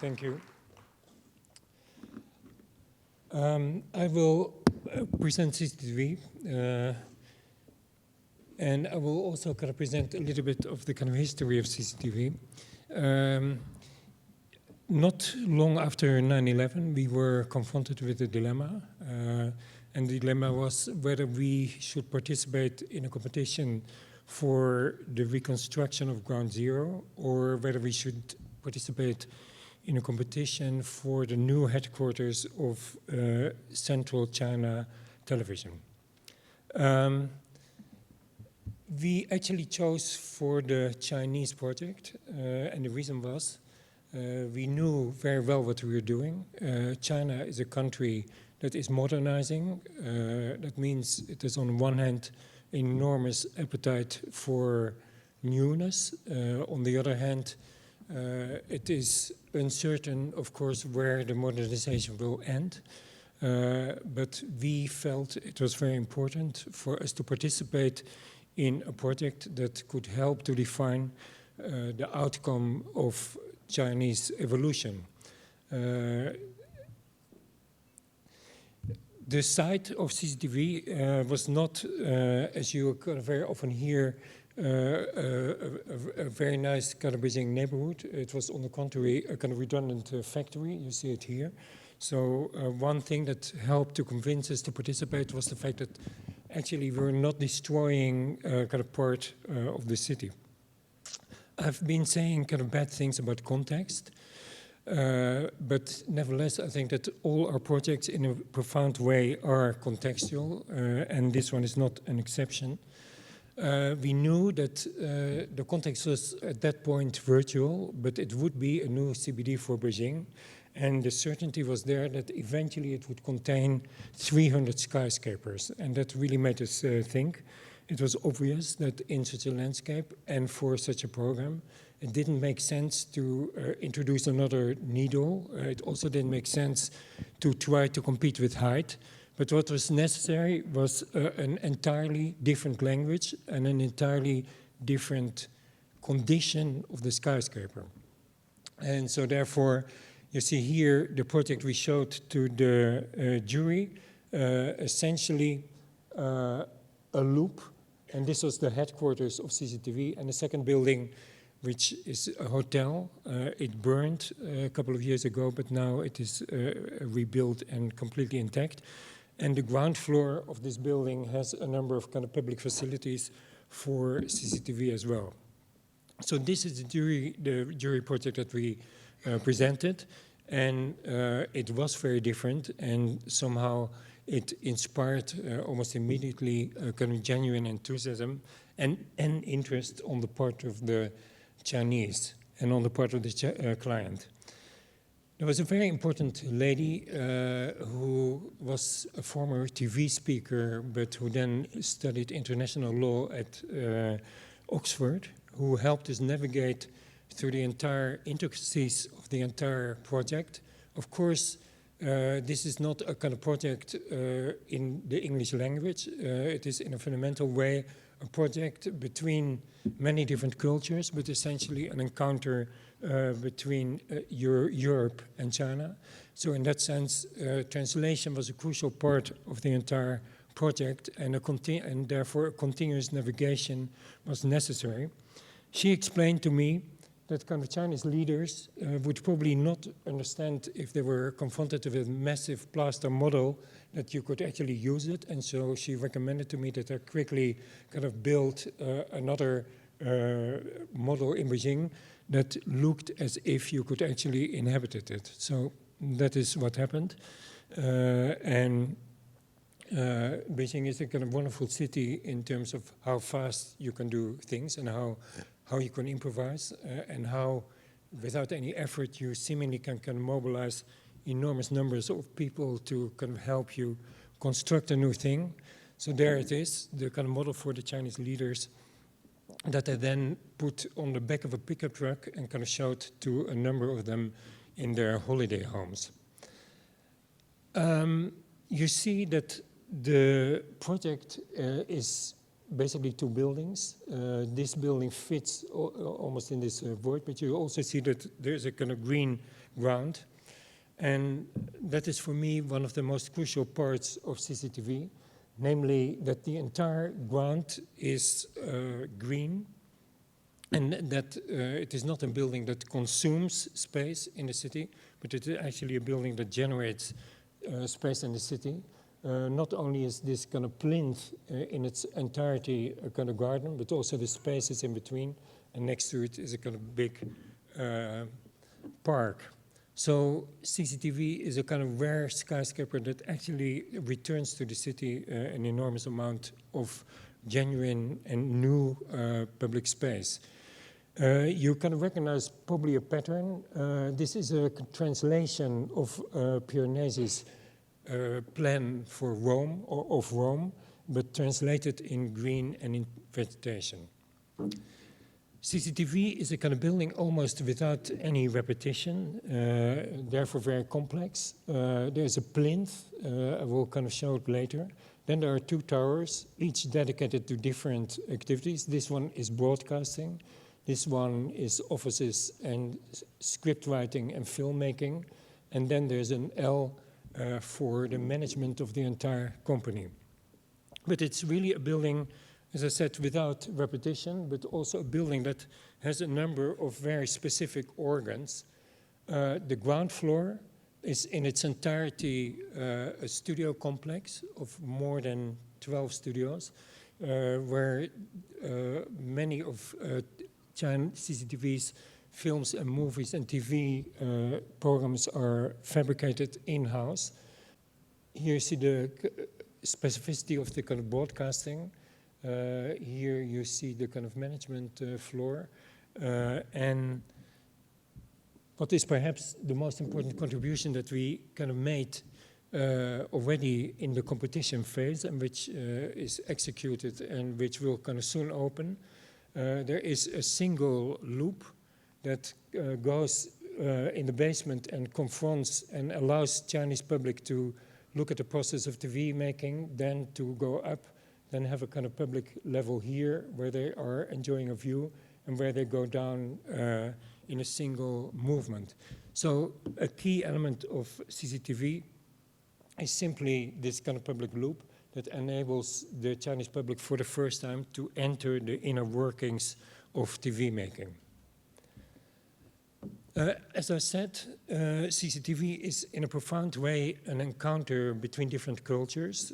Thank you. I will present CCTV, and I will also kind of present a little bit of the kind of history of CCTV. Not long after 9/11, we were confronted with a dilemma, and the dilemma was whether we should participate in a competition for the reconstruction of Ground Zero, or whether we should participate in a competition for the new headquarters of Central China Television. We actually chose for the Chinese project, and the reason was we knew very well what we were doing. China is a country that is modernizing. That means it is on one hand enormous appetite for newness. On the other hand, it is uncertain, of course, where the modernization will end. But we felt it was very important for us to participate in a project that could help to define the outcome of Chinese evolution. The site of CCTV was not, as you very often hear, a very nice kind of Beijing neighborhood. It was, on the contrary, a kind of redundant factory. You see it here. So one thing that helped to convince us to participate was the fact that actually we were not destroying kind of part of the city. I've been saying kind of bad things about context, but nevertheless, I think that all our projects in a profound way are contextual, and this one is not an exception. We knew that the context was at that point virtual, but it would be a new CBD for Beijing, and the certainty was there that eventually it would contain 300 skyscrapers, and that really made us think. It was obvious that in such a landscape and for such a program, it didn't make sense to introduce another needle. It also didn't make sense to try to compete with height. But what was necessary was an entirely different language and an entirely different condition of the skyscraper. And so therefore, you see here the project we showed to the jury, essentially a loop. And this was the headquarters of CCTV, and the second building, which is a hotel. It burned a couple of years ago, but now it is rebuilt and completely intact. And the ground floor of this building has a number of kind of public facilities for CCTV as well. So this is the jury project that we presented, and it was very different, and somehow it inspired almost immediately kind of genuine enthusiasm and interest on the part of the Chinese and on the part of the client. There was a very important lady who was a former TV speaker, but who then studied international law at Oxford, who helped us navigate through the entire intricacies of the entire project. Of course, this is not a kind of project in the English language. It is in a fundamental way a project between many different cultures, but essentially an encounter between Europe and China. So in that sense, translation was a crucial part of the entire project, and therefore a continuous navigation was necessary. She explained to me that kind of Chinese leaders would probably not understand if they were confronted with a massive plaster model that you could actually use it. And so she recommended to me that I quickly kind of build another model in Beijing that looked as if you could actually inhabit it. So that is what happened. Beijing is a kind of wonderful city in terms of how fast you can do things and how you can improvise, and how, without any effort, you seemingly can mobilize enormous numbers of people to kind of help you construct a new thing. So there it is, the kind of model for the Chinese leaders that I then put on the back of a pickup truck and kind of showed to a number of them in their holiday homes. You see that the project is basically two buildings. This building fits almost in this void, but you also see that there's a kind of green ground. And that is for me one of the most crucial parts of CCTV, namely that the entire ground is green, and that it is not a building that consumes space in the city, but it is actually a building that generates space in the city. Not only is this kind of plinth in its entirety a kind of garden, but also the spaces in between, and next to it is a kind of big park. So CCTV is a kind of rare skyscraper that actually returns to the city an enormous amount of genuine and new public space. You can recognize probably a pattern. This is a translation of Piranesi's plan for Rome, or of Rome, but translated in green and in vegetation. CCTV is a kind of building almost without any repetition, therefore very complex. There's a plinth, I will kind of show it later. Then there are two towers, each dedicated to different activities. This one is broadcasting. This one is offices and script writing and filmmaking. And then there's an L for the management of the entire company. But it's really a building, as I said, without repetition, but also a building that has a number of very specific organs. The ground floor is in its entirety a studio complex of more than 12 studios, where many of CCTV's films and movies and TV programs are fabricated in-house. Here you see the specificity of the kind of broadcasting. Here you see the kind of management floor. And what is perhaps the most important contribution that we kind of made already in the competition phase, and which is executed and which will kind of soon open. There is a single loop that goes in the basement and confronts and allows Chinese public to look at the process of TV making, then to go up, then have a kind of public level here where they are enjoying a view, and where they go down in a single movement. So a key element of CCTV is simply this kind of public loop that enables the Chinese public for the first time to enter the inner workings of TV making. As I said, CCTV is in a profound way an encounter between different cultures.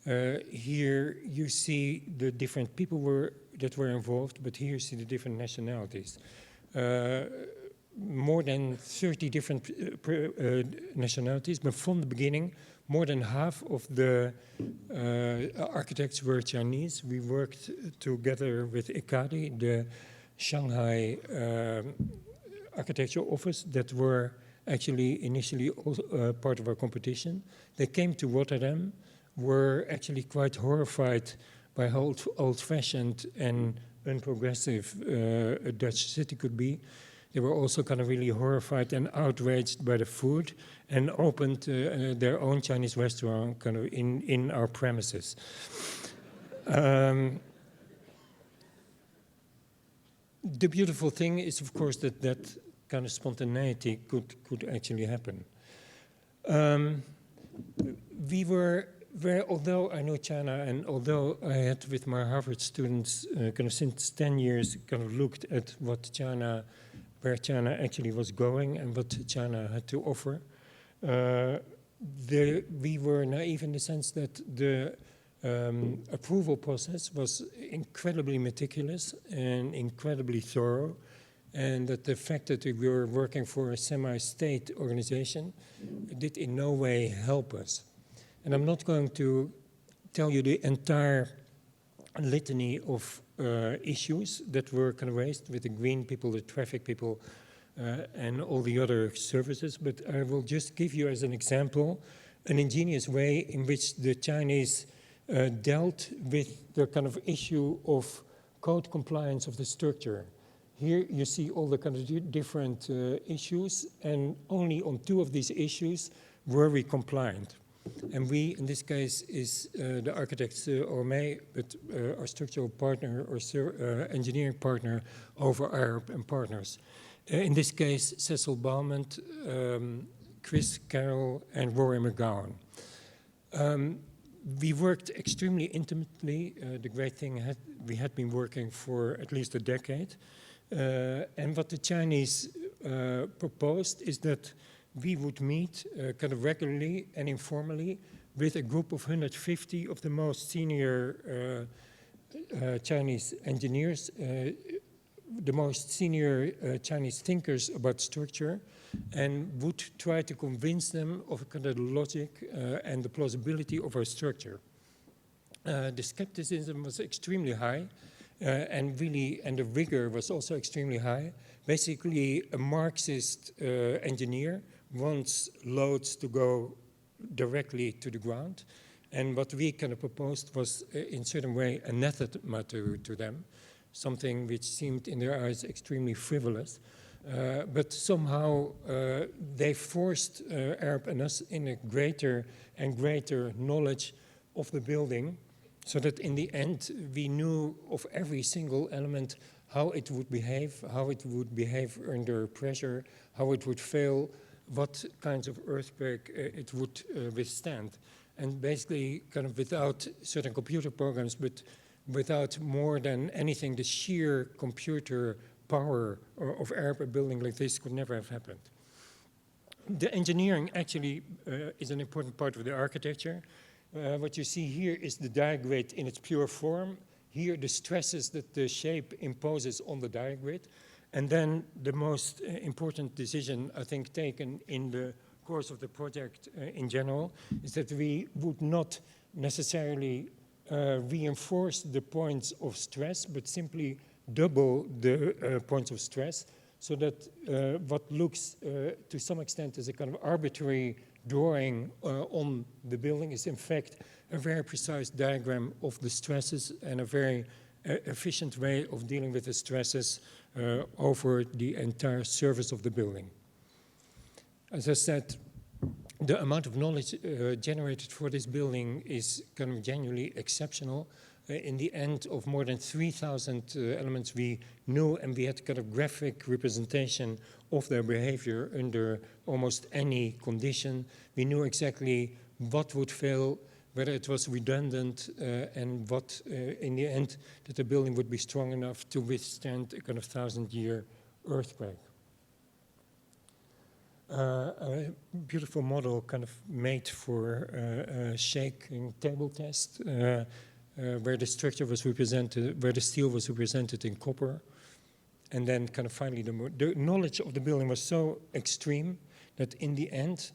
Here you see the different people that were involved, but here you see the different nationalities. More than 30 different nationalities, but from the beginning, more than half of the architects were Chinese. We worked together with ECADI, the Shanghai architecture office, that were actually initially also, part of our competition. They came to Rotterdam, were actually quite horrified by how old-fashioned and unprogressive a Dutch city could be. They were also kind of really horrified and outraged by the food, and opened their own Chinese restaurant kind of in our premises. The beautiful thing is, of course, that kind of spontaneity could actually happen. We were although I know China, and although I had with my Harvard students kind of since 10 years kind of looked at what China, where China actually was going and what China had to offer, we were naive in the sense that the approval process was incredibly meticulous and incredibly thorough, and that the fact that we were working for a semi-state organization did in no way help us. And I'm not going to tell you the entire litany of issues that were kind of raised with the green people, the traffic people, and all the other services, but I will just give you as an example an ingenious way in which the Chinese dealt with the kind of issue of code compliance of the structure. Here you see all the kind of different issues, and only on 2 of these issues were we compliant. And we, in this case, is the architects Ormei, but our structural partner or engineering partner over Arab and partners. In this case, Cecil Balmond, Chris Carroll, and Rory McGowan. We worked extremely intimately. The great thing, we had been working for at least a decade. And what the Chinese proposed is that we would meet kind of regularly and informally with a group of 150 of the most senior Chinese engineers, the most senior Chinese thinkers about structure, and would try to convince them of kind of the logic and the plausibility of our structure. The skepticism was extremely high, and the rigor was also extremely high. Basically, a Marxist engineer wants loads to go directly to the ground, and what we kind of proposed was, in a certain way, anathema to them, something which seemed in their eyes extremely frivolous. But somehow they forced Arab and us in a greater and greater knowledge of the building, so that in the end we knew of every single element, how it would behave under pressure, how it would fail, what kinds of earthquake it would withstand. And basically, kind of without certain computer programs, but without more than anything, the sheer computer power of Arab, a building like this could never have happened. The engineering actually is an important part of the architecture. What you see here is the diagrid in its pure form. Here, the stresses that the shape imposes on the diagrid. And then the most important decision, I think, taken in the course of the project in general is that we would not necessarily reinforce the points of stress, but simply double the points of stress, so that what looks to some extent as a kind of arbitrary drawing on the building is in fact a very precise diagram of the stresses and a very efficient way of dealing with the stresses over the entire surface of the building. As I said, the amount of knowledge generated for this building is kind of genuinely exceptional. In the end of more than 3,000 elements we knew, and we had kind of graphic representation of their behavior under almost any condition. We knew exactly what would fail, whether it was redundant, and what, in the end, that the building would be strong enough to withstand a kind of 1,000-year earthquake. A beautiful model kind of made for a shaking table test, where the structure was represented, where the steel was represented in copper. And then kind of finally the knowledge of the building was so extreme that in the end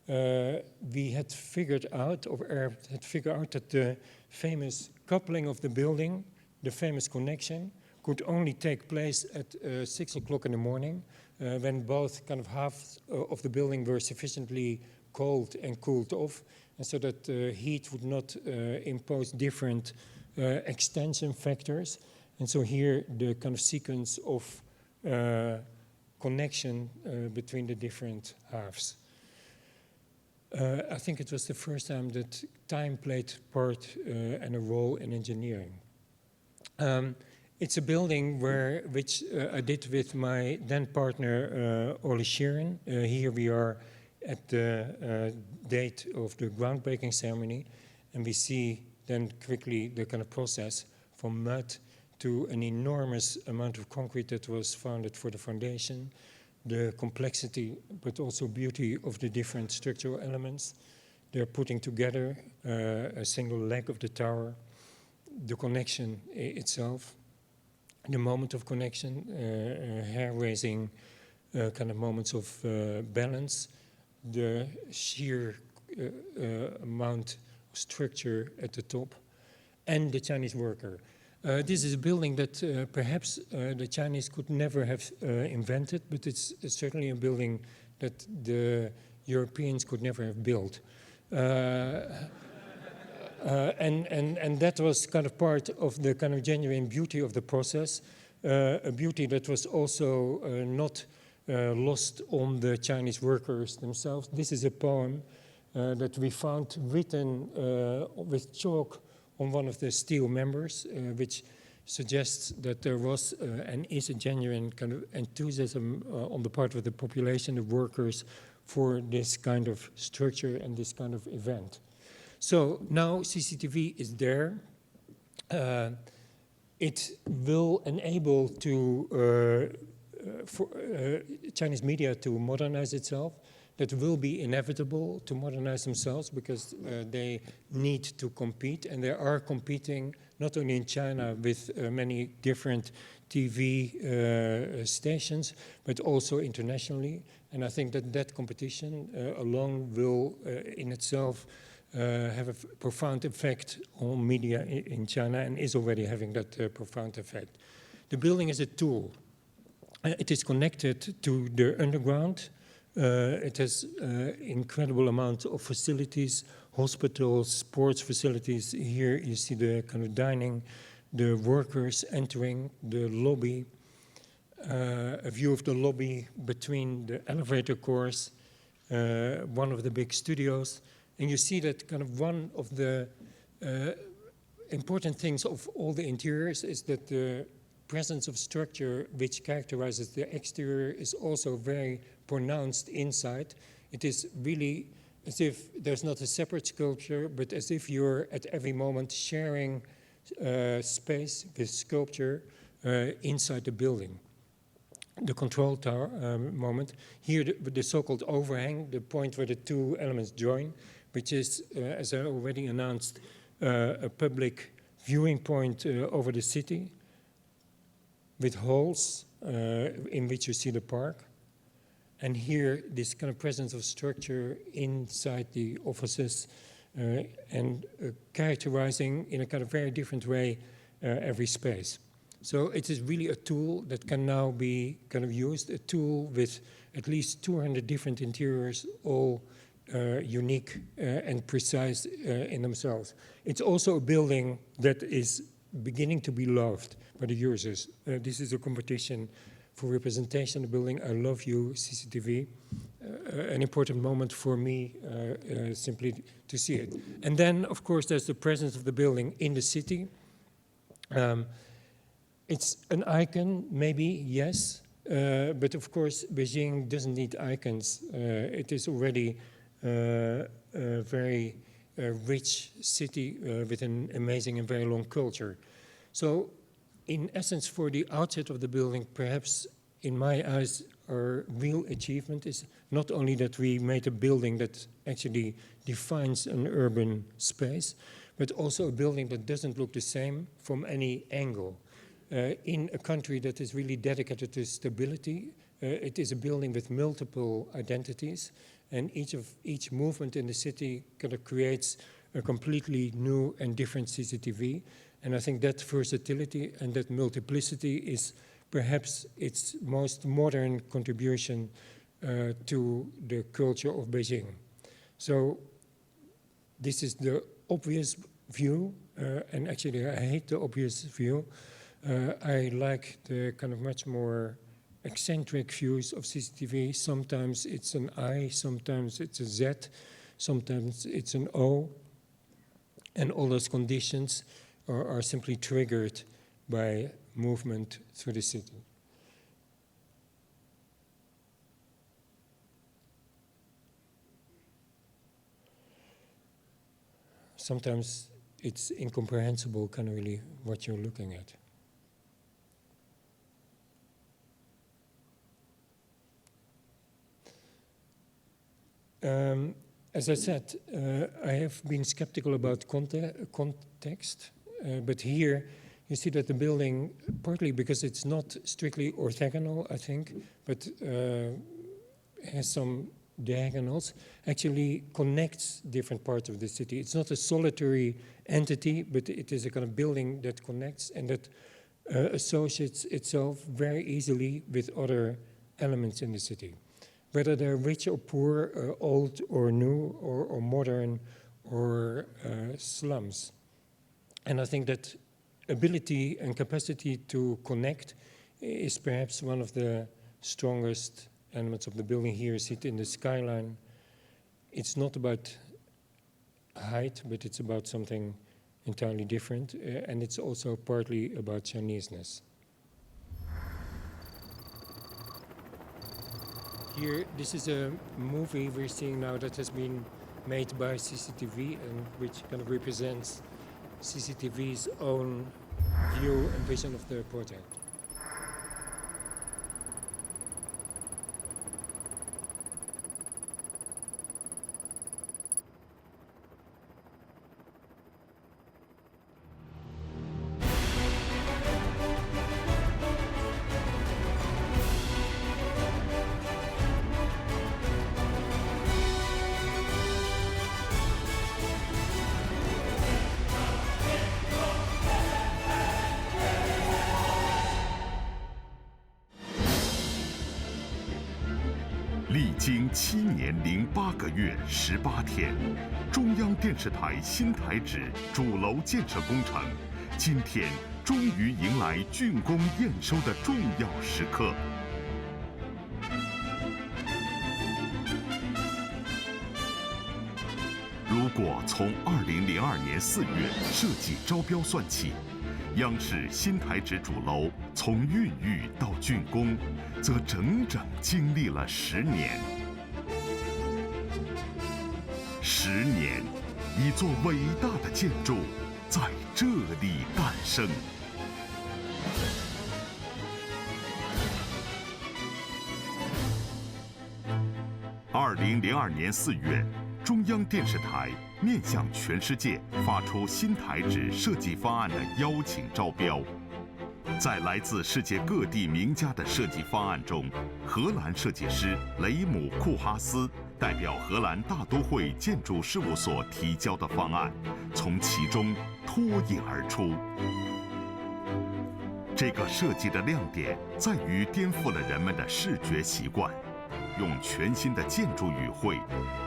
we had figured out, or Arab had figured out, that the famous coupling of the building, the famous connection, could only take place at 6 o'clock in the morning, when both kind of halves of the building were sufficiently cold and cooled off, and so that heat would not impose different extension factors. And so here the kind of sequence of connection between the different halves. I think it was the first time that time played part and a role in engineering. It's a building which I did with my then partner, Oli Sheeran. Here we are at the date of the groundbreaking ceremony, and we see then quickly the kind of process from mud to an enormous amount of concrete that was founded for the foundation, the complexity but also beauty of the different structural elements. They're putting together a single leg of the tower, the connection itself, the moment of connection, hair-raising kind of moments of balance, the sheer amount of structure at the top, and the Chinese worker. This is a building that perhaps the Chinese could never have invented, but it's certainly a building that the Europeans could never have built. And that was kind of part of the kind of genuine beauty of the process, a beauty that was also not lost on the Chinese workers themselves. This is a poem that we found written with chalk on one of the steel members, which suggests that there was and is a genuine kind of enthusiasm on the part of the population, the workers, for this kind of structure and this kind of event. So now CCTV is there. It will enable for Chinese media to modernize itself. That will be inevitable to modernize themselves because they need to compete, and they are competing not only in China with many different TV stations, but also internationally. And I think that that competition alone will in itself have a profound effect on media in China, and is already having that profound effect. The building is a tool. It is connected to the underground. It has incredible amount of facilities, hospitals, sports facilities. Here you see the kind of dining, the workers entering the lobby, a view of the lobby between the elevator cores, one of the big studios. And you see that kind of one of the important things of all the interiors is that the presence of structure which characterizes the exterior is also very pronounced inside. It is really as if there's not a separate sculpture, but as if you're at every moment sharing space with sculpture inside the building. The control tower moment, here the so-called overhang, the point where the two elements join, which is, as I already announced, a public viewing point over the city with holes in which you see the park. And here, this kind of presence of structure inside the offices and characterizing in a kind of very different way every space. So it is really a tool that can now be kind of used, a tool with at least 200 different interiors, all unique and precise in themselves. It's also a building that is beginning to be loved by the users. This is a competition for representation of the building. I love you, CCTV. An important moment for me simply to see it. And then, of course, there's the presence of the building in the city. It's an icon, maybe, yes, but of course Beijing doesn't need icons. It is already a very rich city with an amazing and very long culture. So in essence, for the outside of the building, perhaps in my eyes, our real achievement is not only that we made a building that actually defines an urban space, but also a building that doesn't look the same from any angle. In a country that is really dedicated to stability, it is a building with multiple identities, and each movement in the city kind of creates a completely new and different CCTV. And I think that versatility and that multiplicity is perhaps its most modern contribution to the culture of Beijing. So this is the obvious view, and actually I hate the obvious view. I like the kind of much more eccentric views of CCTV. Sometimes it's an I, sometimes it's a Z, sometimes it's an O, and all those conditions are simply triggered by movement through the city. Sometimes it's incomprehensible, kind of really, what you're looking at. As I said, I have been skeptical about context, but here you see that the building, partly because it's not strictly orthogonal, I think, but has some diagonals, actually connects different parts of the city. It's not a solitary entity, but it is a kind of building that connects and that associates itself very easily with other elements in the city. Whether they're rich or poor, old or new, or modern, or slums. And I think that ability and capacity to connect is perhaps one of the strongest elements of the building. Here you see it in the skyline. It's not about height, but it's about something entirely different, and it's also partly about Chineseness. Here, this is a movie we're seeing now that has been made by CCTV and which kind of represents CCTV's own view and vision of the project.历经7年08个月18天，中央电视台新台址主楼建设工程，今天终于迎来竣工验收的重要时刻。如果从2002年4月设计招标算起，央视新台址主楼从孕育到竣工，则整整经历了10年。10年，一座伟大的建筑在这里诞生。2002年4月，中央电视台面向全世界发出新台址设计方案的邀请招标。在来自世界各地名家的设计方案中，荷兰设计师雷姆·库哈斯代表荷兰大都会建筑事务所提交的方案，从其中脱颖而出。这个设计的亮点在于颠覆了人们的视觉习惯，用全新的建筑语汇，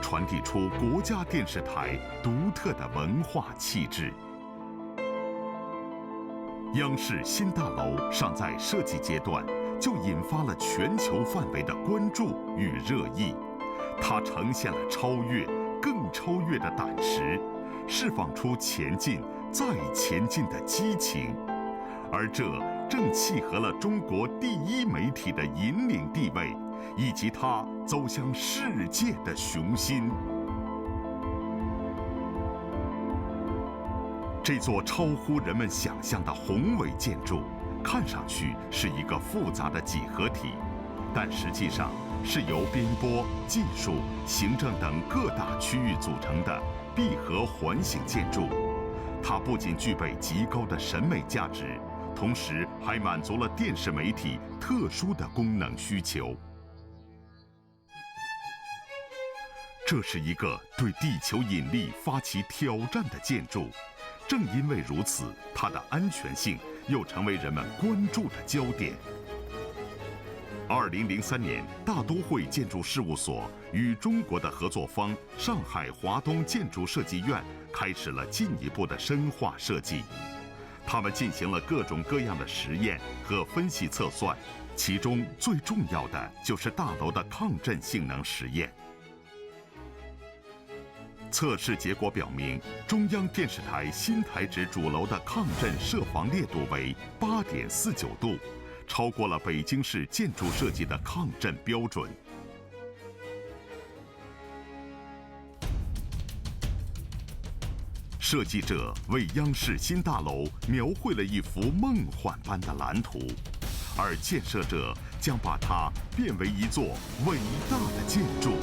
传递出国家电视台独特的文化气质。央视新大楼尚在设计阶段，就引发了全球范围的关注与热议。它呈现了超越、更超越的胆识，释放出前进再前进的激情，而这正契合了中国第一媒体的引领地位，以及它走向世界的雄心。这座超乎人们想象的宏伟建筑，看上去是一个复杂的几何体，但实际上是由编波、技术、行政等各大区域组成的闭合环形建筑。它不仅具备极高的审美价值，同时还满足了电视媒体特殊的功能需求。这是一个对地球引力发起挑战的建筑。正因为如此，它的安全性又成为人们关注的焦点。2003年，大都会建筑事务所与中国的合作方上海华东建筑设计院开始了进一步的深化设计。他们进行了各种各样的实验和分析测算，其中最重要的就是大楼的抗震性能实验。测试结果表明，中央电视台新台址主楼的抗震设防烈度为8.49度，超过了北京市建筑设计的抗震标准。设计者为央视新大楼描绘了一幅梦幻般的蓝图，而建设者将把它变为一座伟大的建筑。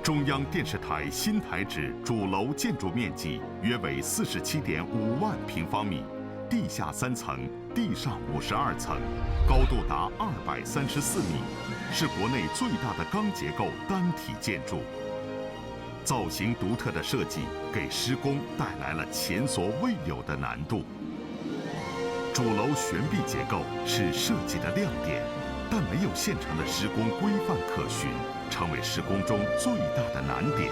中央电视台新台址主楼建筑面积约为47.5万平方米，地下3层，地上52层，高度达234米，是国内最大的钢结构单体建筑。造型独特的设计给施工带来了前所未有的难度。主楼悬臂结构是设计的亮点，但没有现成的施工规范可循，成为施工中最大的难点。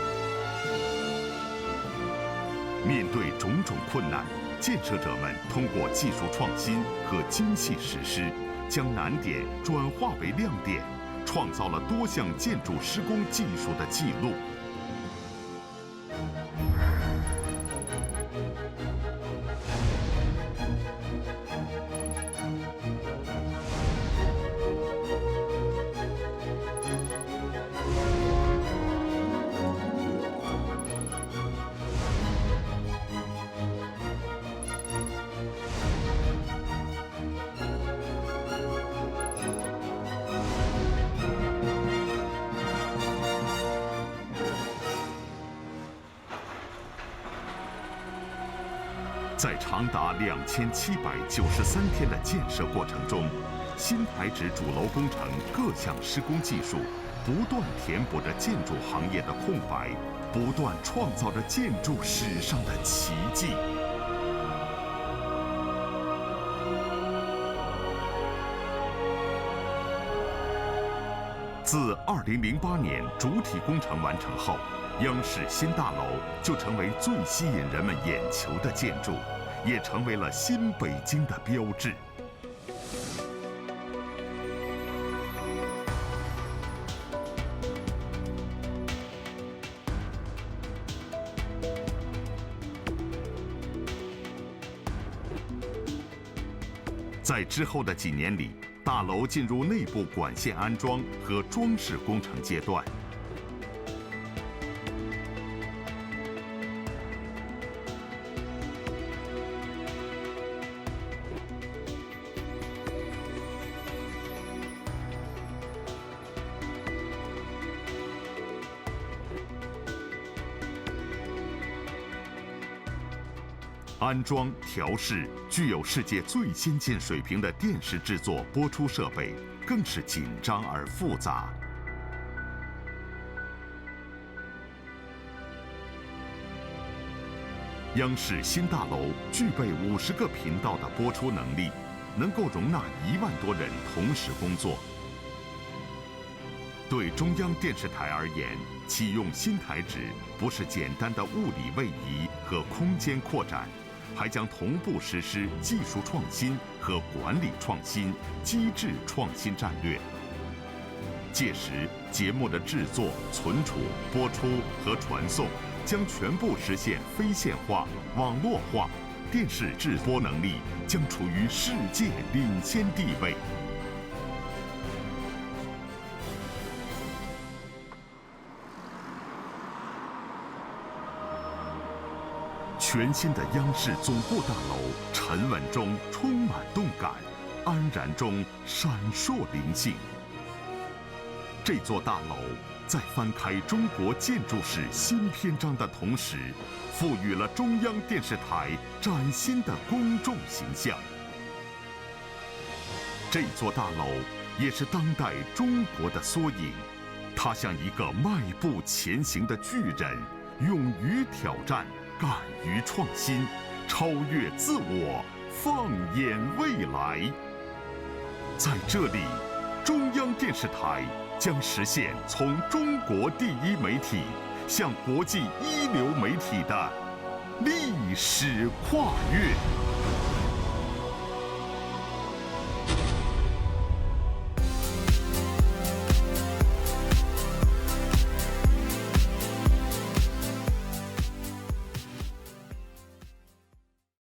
面对种种困难，建设者们通过技术创新和精细实施，将难点转化为亮点，创造了多项建筑施工技术的记录。在长达2793天的建设过程中，新台址主楼工程各项施工技术不断填补着建筑行业的空白，不断创造着建筑史上的奇迹。自2008年主体工程完成后，央视新大楼就成为最吸引人们眼球的建筑，也成为了新北京的标志。在之后的几年里，大楼进入内部管线安装和装饰工程阶段。安装调试具有世界最先进水平的电视制作播出设备，更是紧张而复杂。央视新大楼具备50个频道的播出能力，能够容纳1万多人同时工作。对中央电视台而言，启用新台址不是简单的物理位移和空间扩展，还将同步实施技术创新和管理创新、机制创新战略。届时，节目的制作、存储、播出和传送将全部实现非线化、网络化，电视制播能力将处于世界领先地位。全新的央视总部大楼，沉稳中充满动感，安然中闪烁灵性。这座大楼在翻开中国建筑史新篇章的同时，赋予了中央电视台崭新的公众形象。这座大楼也是当代中国的缩影，它像一个迈步前行的巨人，勇于挑战，敢于创新，超越自我，放眼未来。在这里，中央电视台将实现从中国第一媒体向国际一流媒体的历史跨越。